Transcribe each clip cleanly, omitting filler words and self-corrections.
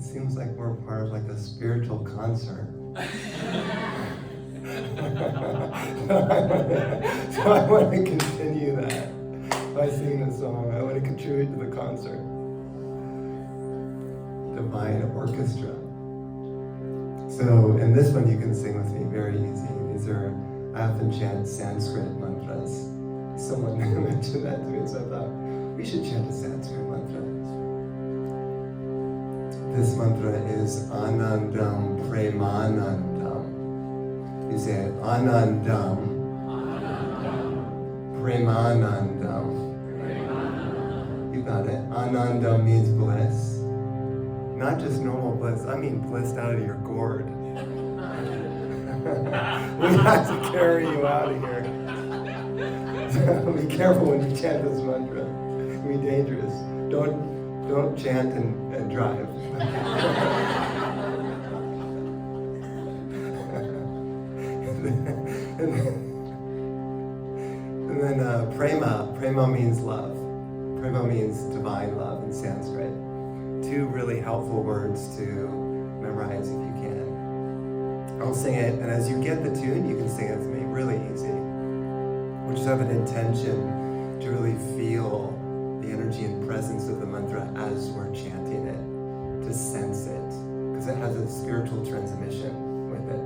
seems like we're part of like a spiritual concert. So I want to continue that by singing the song. I want to contribute to the concert. Divine Orchestra. So in this one you can sing with me, very easy. I often chant Sanskrit mantras. Someone mentioned that to me, so I thought we should chant a Sanskrit mantra. This mantra is Anandam Premanandam. You say it, Anandam Premanandam. You got it. Anandam means bliss. Not just normal bliss, I mean blissed out of your gourd. We have to carry you out of here. So be careful when you chant this mantra. It can be dangerous. Don't chant and drive. and then prema means love. Prema means divine love in Sanskrit. 2 really helpful words to memorize if you can. I'll sing it, and as you get the tune, you can sing it with me, really easy. We'll just have an intention to really feel the energy and presence of the mantra as we're chanting it, to sense it, because it has a spiritual transmission with it.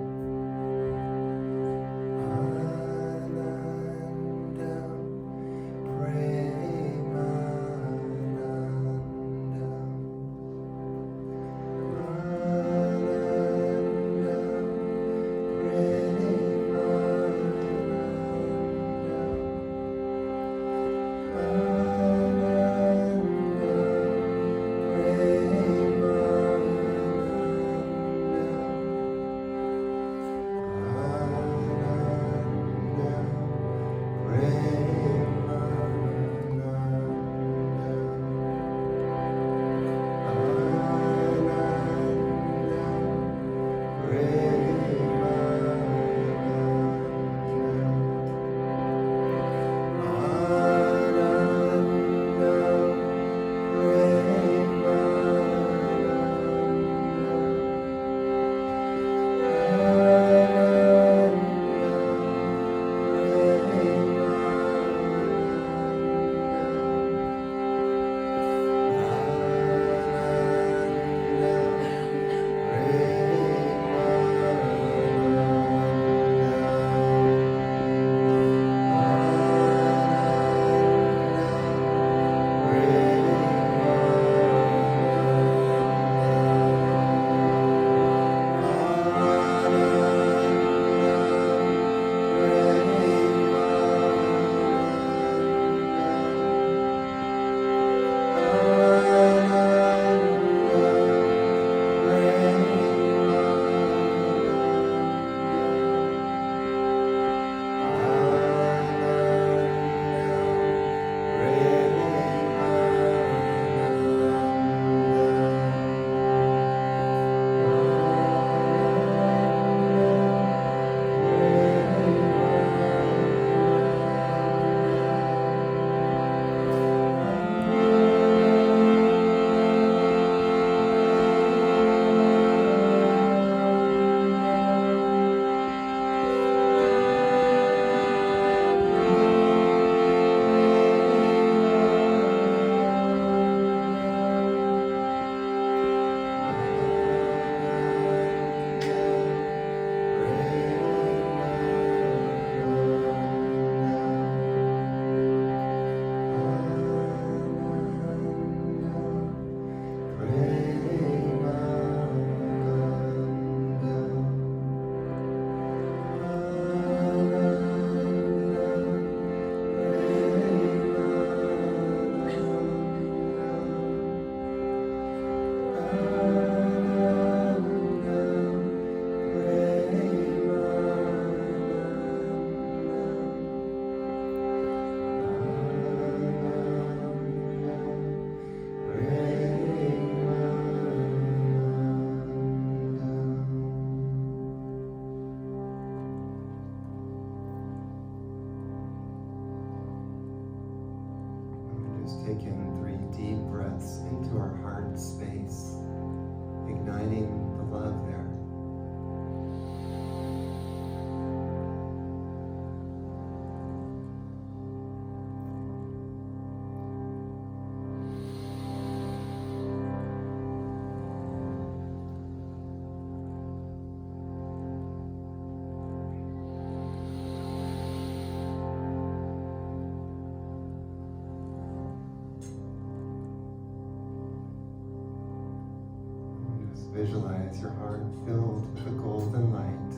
Visualize your heart filled with a golden light,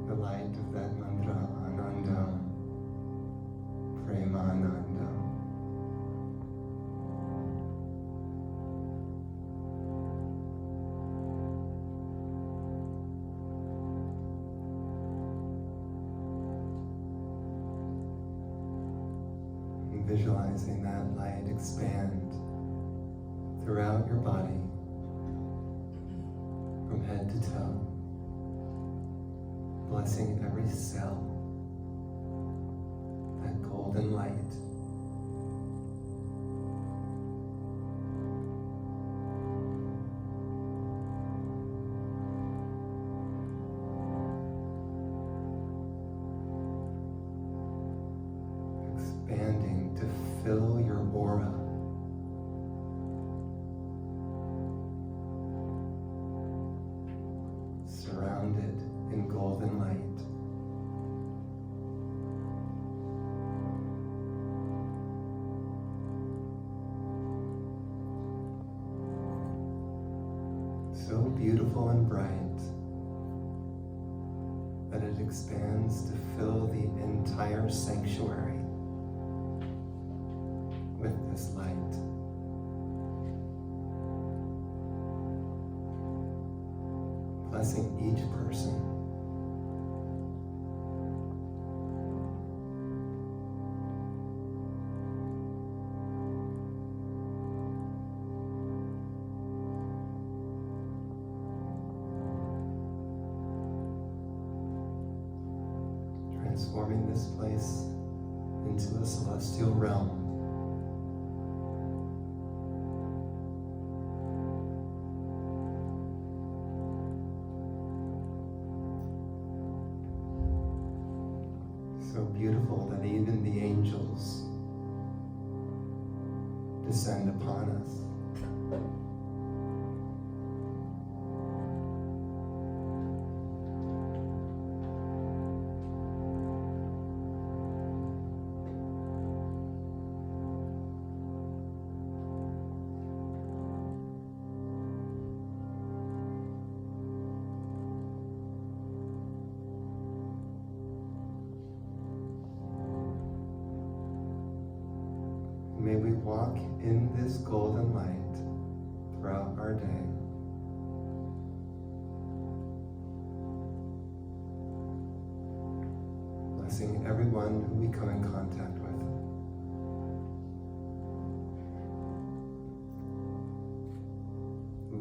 the light of that mantra, Ananda, Premananda. And visualizing that light expand throughout your body, from head to toe, blessing every cell, that golden light. Expanding to fill your aura. Surrounded in golden light. So beautiful and bright that it expands to fill the entire sanctuary with this light. Blessing each person. Transforming this place into a celestial realm. So beautiful that even the angels descend upon us. May we walk in this golden light throughout our day. Blessing everyone who we come in contact with.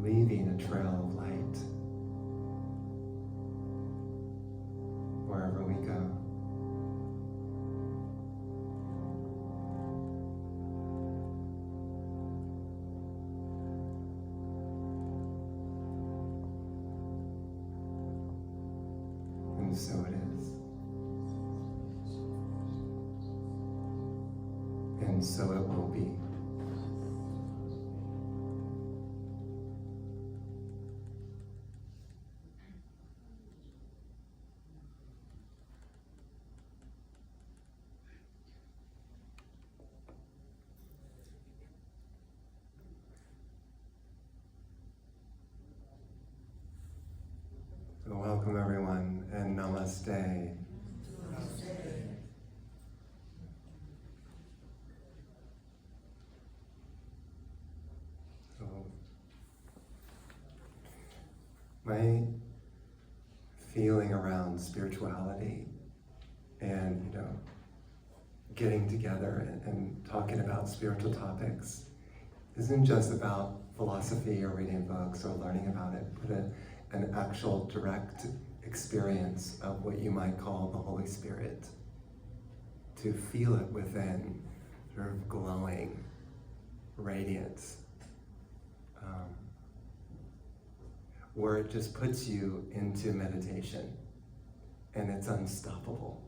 Leaving a trail of light wherever we go. And so it is. And so it will be. So welcome everyone, and namaste. So, my feeling around spirituality and, getting together and talking about spiritual topics isn't just about philosophy or reading books or learning about it, but an actual direct experience of what you might call the Holy Spirit. To feel it within, sort of glowing radiance, where it just puts you into meditation and it's unstoppable.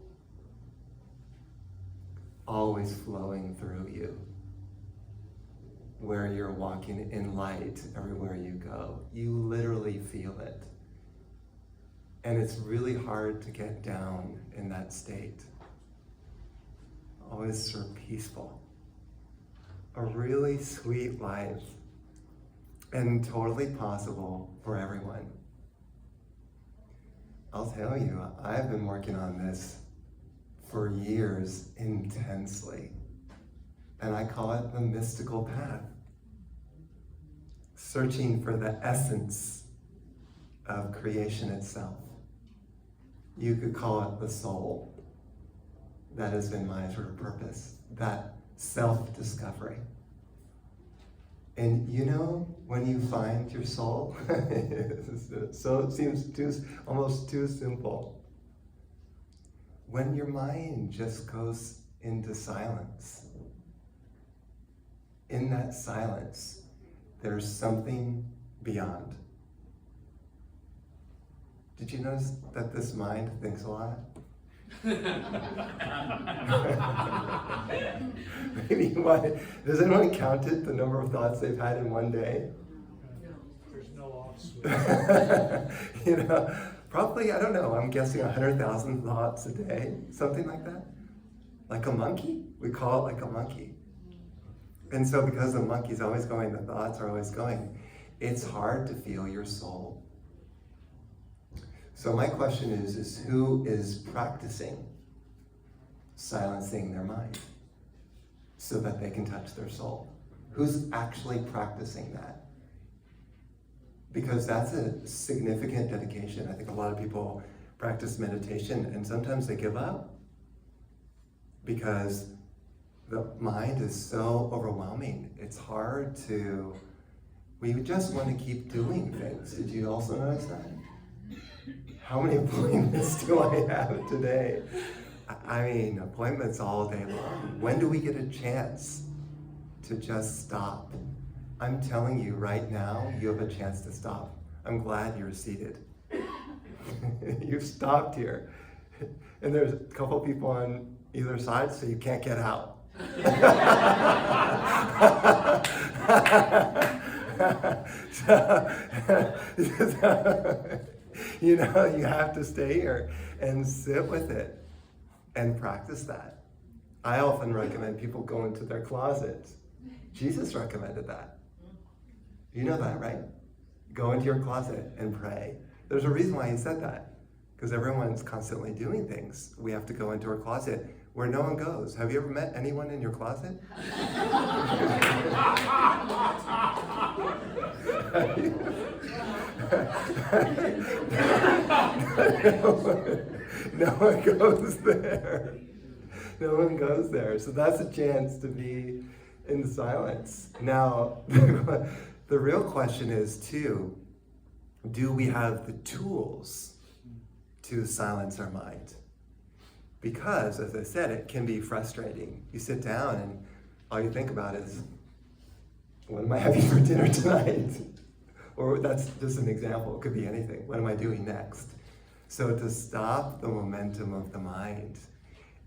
Always flowing through you, where you're walking in light everywhere you go. You literally feel it. And it's really hard to get down in that state. Always sort of peaceful. A really sweet life. and totally possible for everyone. I'll tell you, I've been working on this for years intensely, and I call it the mystical path. Searching for the essence of creation itself. You could call it the soul. That has been my sort of purpose, that self-discovery. And you know, when you find your soul, so it seems almost too simple. When your mind just goes into silence, in that silence, there's something beyond. Did you notice that this mind thinks a lot? Maybe one. Has anyone counted the number of thoughts they've had in one day? There's no off switch. You know, probably, I don't know, I'm guessing 100,000 thoughts a day, something like that. Like a monkey? We call it like a monkey. And so because the monkey's always going, the thoughts are always going, it's hard to feel your soul. So my question is who is practicing silencing their mind so that they can touch their soul? Who's actually practicing that? Because that's a significant dedication. I think a lot of people practice meditation and sometimes they give up because the mind is so overwhelming. It's hard to, we just want to keep doing things. Did you also notice that? How many appointments do I have today? I mean, appointments all day long. When do we get a chance to just stop? I'm telling you right now, you have a chance to stop. I'm glad you're seated. You've stopped here. And there's a couple people on either side, so you can't get out. You know, you have to stay here and sit with it and practice that. I often recommend people go into their closets. Jesus recommended that. You know that, right? Go into your closet and pray. There's a reason why he said that, because everyone's constantly doing things. We have to go into our closet where no one goes. Have you ever met anyone in your closet? No one goes there. No one goes there. So that's a chance to be in silence. Now, the real question is too, do we have the tools to silence our mind? Because, as I said, it can be frustrating. You sit down and all you think about is, what am I having for dinner tonight? Or that's just an example, it could be anything. What am I doing next? So to stop the momentum of the mind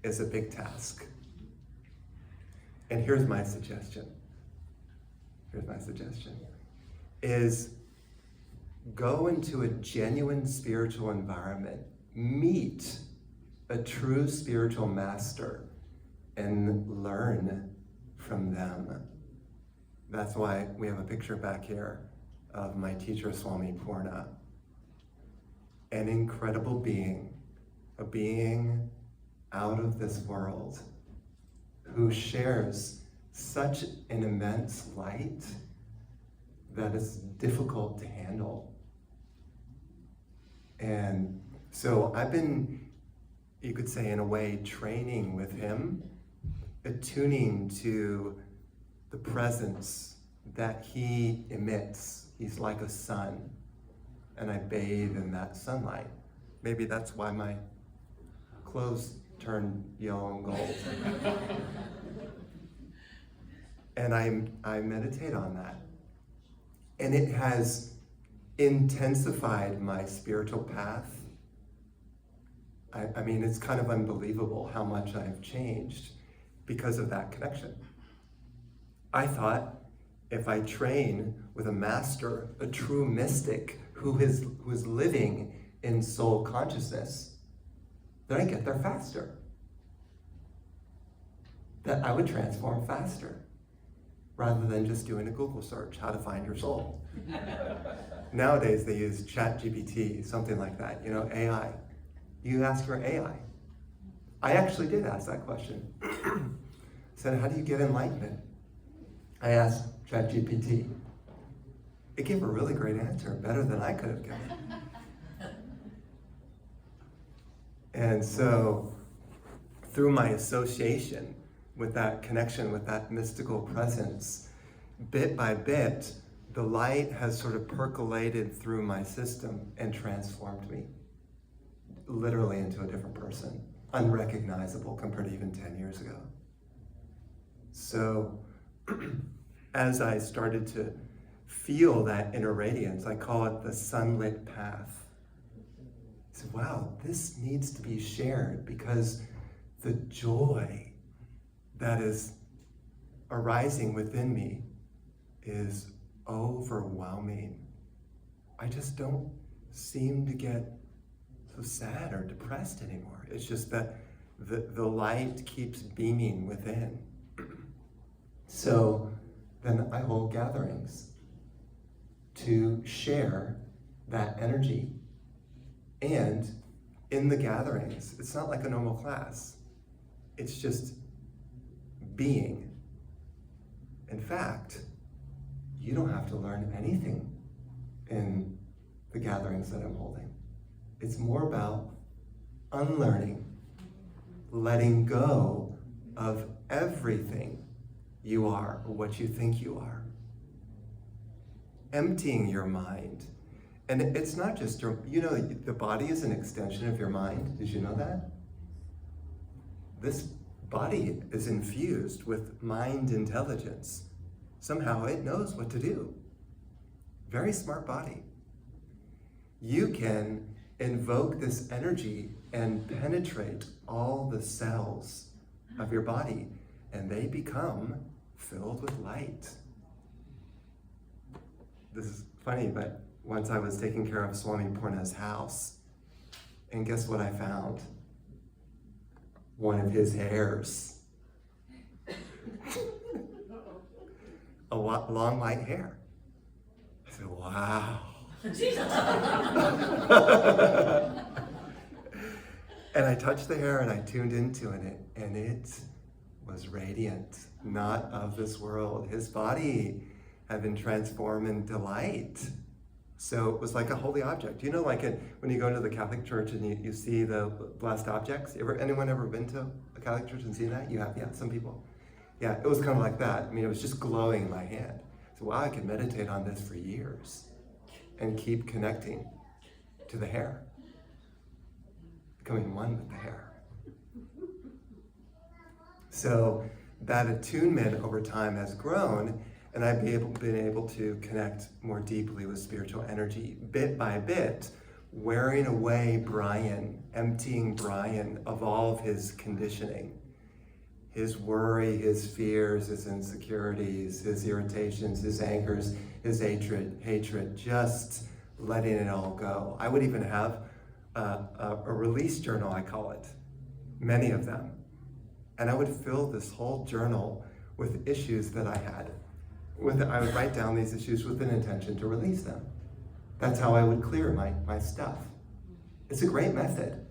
is a big task. And here's my suggestion. Is go into a genuine spiritual environment, meet a true spiritual master, and learn from them. That's why we have a picture back here of my teacher, Swami Purna. An incredible being, a being out of this world, who shares such an immense light that is difficult to handle. And so I've been, you could say in a way, training with him, attuning to the presence that he emits. He's like a sun, and I bathe in that sunlight. Maybe that's why my clothes turn yellow and gold. And I meditate on that. And it has intensified my spiritual path. I mean, it's kind of unbelievable how much I've changed because of that connection. I thought if I train with a master, a true mystic who is living in soul consciousness, that I get there faster. That I would transform faster. rather than just doing a Google search, how to find your soul. Nowadays they use ChatGPT, something like that, AI. You ask your AI. I actually did ask that question. Said, how do you get enlightenment? I asked ChatGPT. It gave a really great answer, better than I could have given. And so, through my association with that connection, with that mystical presence, bit by bit, the light has sort of percolated through my system and transformed me, literally into a different person, unrecognizable compared to even 10 years ago. So, as I started to feel that inner radiance, I call it the sunlit path. I said, wow, this needs to be shared because the joy that is arising within me is overwhelming. I just don't seem to get so sad or depressed anymore. It's just that the light keeps beaming within. So then I hold gatherings to share that energy. And in the gatherings, it's not like a normal class. It's just being. In fact, you don't have to learn anything in the gatherings that I'm holding. It's more about unlearning, letting go of everything you are or what you think you are. Emptying your mind. And it's not just the body is an extension of your mind. Did you know that? This body is infused with mind intelligence. Somehow it knows what to do. Very smart body. You can invoke this energy and penetrate all the cells of your body, and they become filled with light. This is funny, but once I was taking care of Swami Purna's house, and guess what I found? One of his hairs. A long white hair. I said, wow. And I touched the hair and I tuned into it, and it was radiant, not of this world. His body had been transformed into light. So it was like a holy object. Like when you go into the Catholic Church and you see the blessed objects? Anyone ever been to a Catholic church and seen that? You have? Yeah, some people. Yeah, it was kind of like that. It was just glowing in my hand. So wow, I could meditate on this for years and keep connecting to the hair, becoming one with the hair. So that attunement over time has grown, and I've been able to connect more deeply with spiritual energy, bit by bit, wearing away Brian, emptying Brian of all of his conditioning, his worry, his fears, his insecurities, his irritations, his angers, his hatred, just letting it all go. I would even have a release journal, I call it, many of them. And I would fill this whole journal with issues that I had. I would write down these issues with an intention to release them. That's how I would clear my stuff. It's a great method.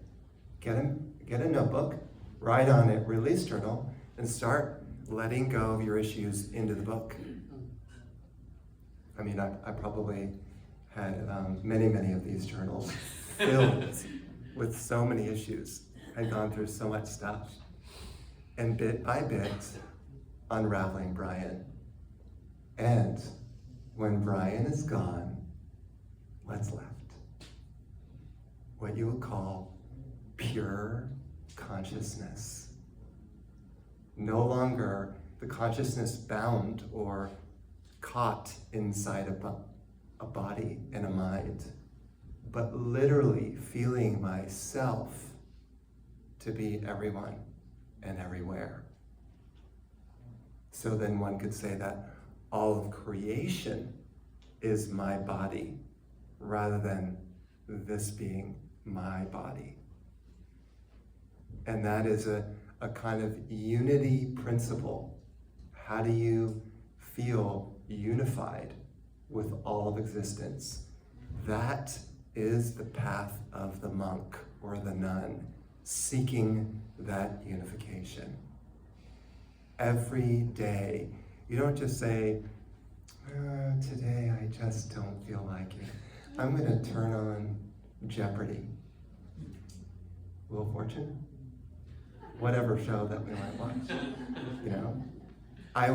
Get a notebook, write on it, release journal, and start letting go of your issues into the book. I probably had many of these journals filled with so many issues. I'd gone through so much stuff. And bit by bit, unraveling Brian. And when Brian is gone, what's left? What you would call pure consciousness. No longer the consciousness bound or caught inside a body and a mind, but literally feeling myself to be everyone and everywhere. So then one could say that all of creation is my body, rather than this being my body. And that is a kind of unity principle. How do you feel unified with all of existence. That is the path of the monk or the nun, seeking that unification. Every day, you don't just say, today I just don't feel like it. I'm gonna turn on Jeopardy. Wheel of Fortune? Whatever show that we might watch, you know? I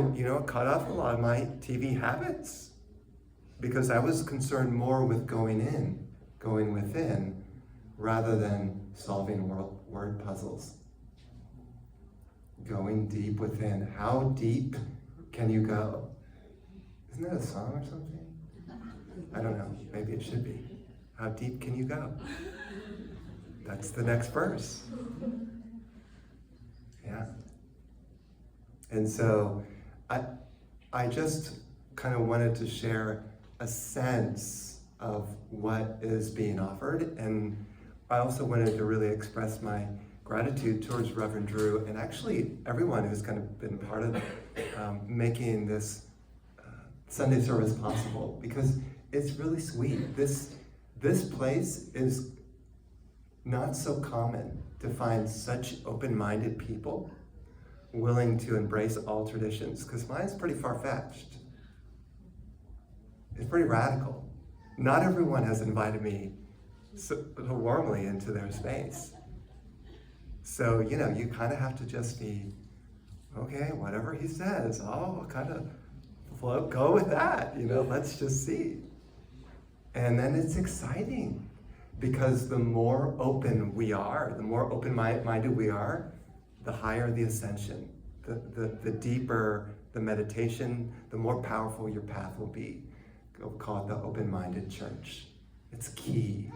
cut off a lot of my TV habits because I was concerned more with going within, rather than solving word puzzles. Going deep within. How deep can you go? Isn't that a song or something? I don't know, maybe it should be. How deep can you go? That's the next verse. Yeah. And so I just kind of wanted to share a sense of what is being offered, and I also wanted to really express my gratitude towards Reverend Drew and actually everyone who's kind of been part of making this Sunday service possible, because it's really sweet. This place is not so common to find such open-minded people willing to embrace all traditions, because mine's pretty far-fetched. It's pretty radical. Not everyone has invited me so warmly into their space. So, you kind of have to just be, okay, whatever he says, I'll kind of go with that, let's just see. And then it's exciting, because the more open we are, the more open-minded we are, the higher the ascension, the deeper the meditation, the more powerful your path will be. We'll call it the open-minded church. It's key.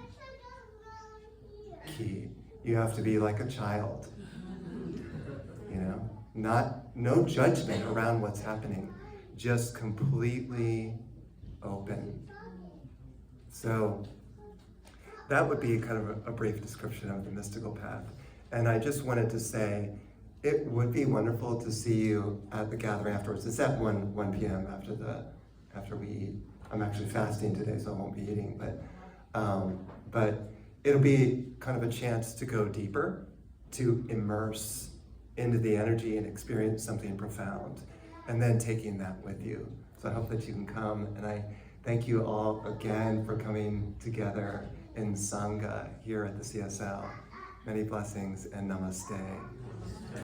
You have to be like a child, no judgment around what's happening, just completely open. So that would be kind of a brief description of the mystical path. And I just wanted to say, it would be wonderful to see you at the gathering afterwards. It's at 1 p.m. after we eat. I'm actually fasting today, so I won't be eating, but it'll be kind of a chance to go deeper, to immerse into the energy and experience something profound, and then taking that with you. So I hope that you can come, and I thank you all again for coming together in Sangha here at the CSL. Many blessings and namaste.